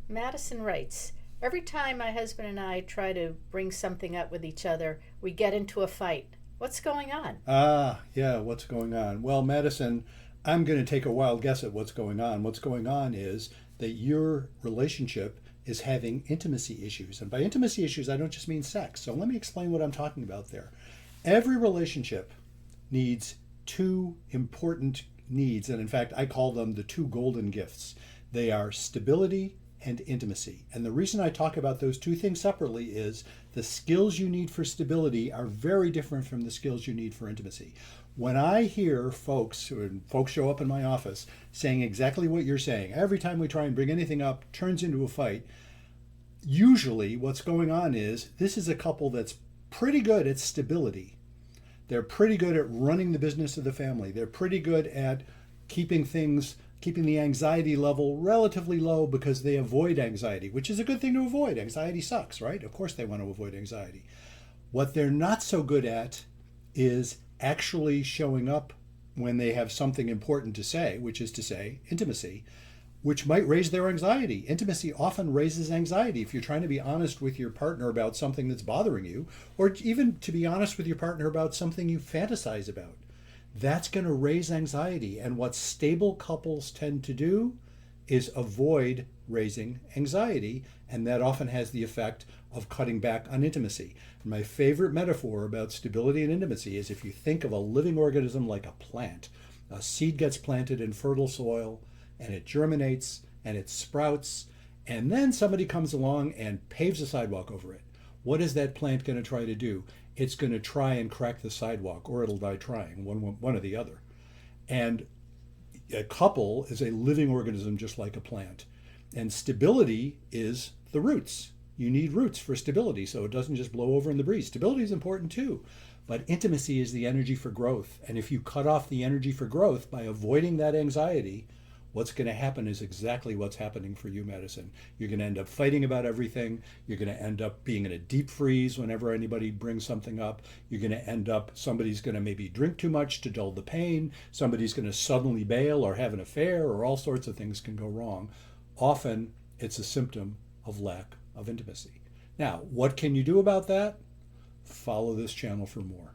Madison writes, every time my husband and I try to bring something up with each other, we get into a fight. What's going on? Ah, yeah, what's going on? Well, Madison, I'm going to take a wild guess at what's going on. What's going on is that your relationship is having intimacy issues. And by intimacy issues, I don't just mean sex. So let me explain what I'm talking about there. Every relationship needs two important needs. And in fact, I call them the two golden gifts. They are stability and intimacy. And the reason I talk about those two things separately is the skills you need for stability are very different from the skills you need for intimacy. When I hear folks show up in my office saying exactly what you're saying, every time we try and bring anything up, turns into a fight, usually what's going on is this is a couple that's pretty good at stability. They're pretty good at running the business of the family. They're pretty good at keeping keeping the anxiety level relatively low because they avoid anxiety, which is a good thing to avoid. Anxiety sucks, right? Of course they want to avoid anxiety. What they're not so good at is actually showing up when they have something important to say, which is to say, intimacy, which might raise their anxiety. Intimacy often raises anxiety. If you're trying to be honest with your partner about something that's bothering you, or even to be honest with your partner about something you fantasize about, that's going to raise anxiety. And what stable couples tend to do is avoid raising anxiety, and that often has the effect of cutting back on intimacy. My favorite metaphor about stability and intimacy is if you think of a living organism like a plant. A seed gets planted in fertile soil, and it germinates, and it sprouts, and then somebody comes along and paves a sidewalk over it. What is that plant going to try to do? It's going to try and crack the sidewalk, or it'll die trying, one or the other. And a couple is a living organism just like a plant. And stability is the roots. You need roots for stability so it doesn't just blow over in the breeze. Stability is important too. But intimacy is the energy for growth. And if you cut off the energy for growth by avoiding that anxiety, what's going to happen is exactly what's happening for you, Madison. You're going to end up fighting about everything. You're going to end up being in a deep freeze whenever anybody brings something up. You're going to end up, somebody's going to maybe drink too much to dull the pain. Somebody's going to suddenly bail or have an affair, or all sorts of things can go wrong. Often it's a symptom of lack of intimacy. Now, what can you do about that? Follow this channel for more.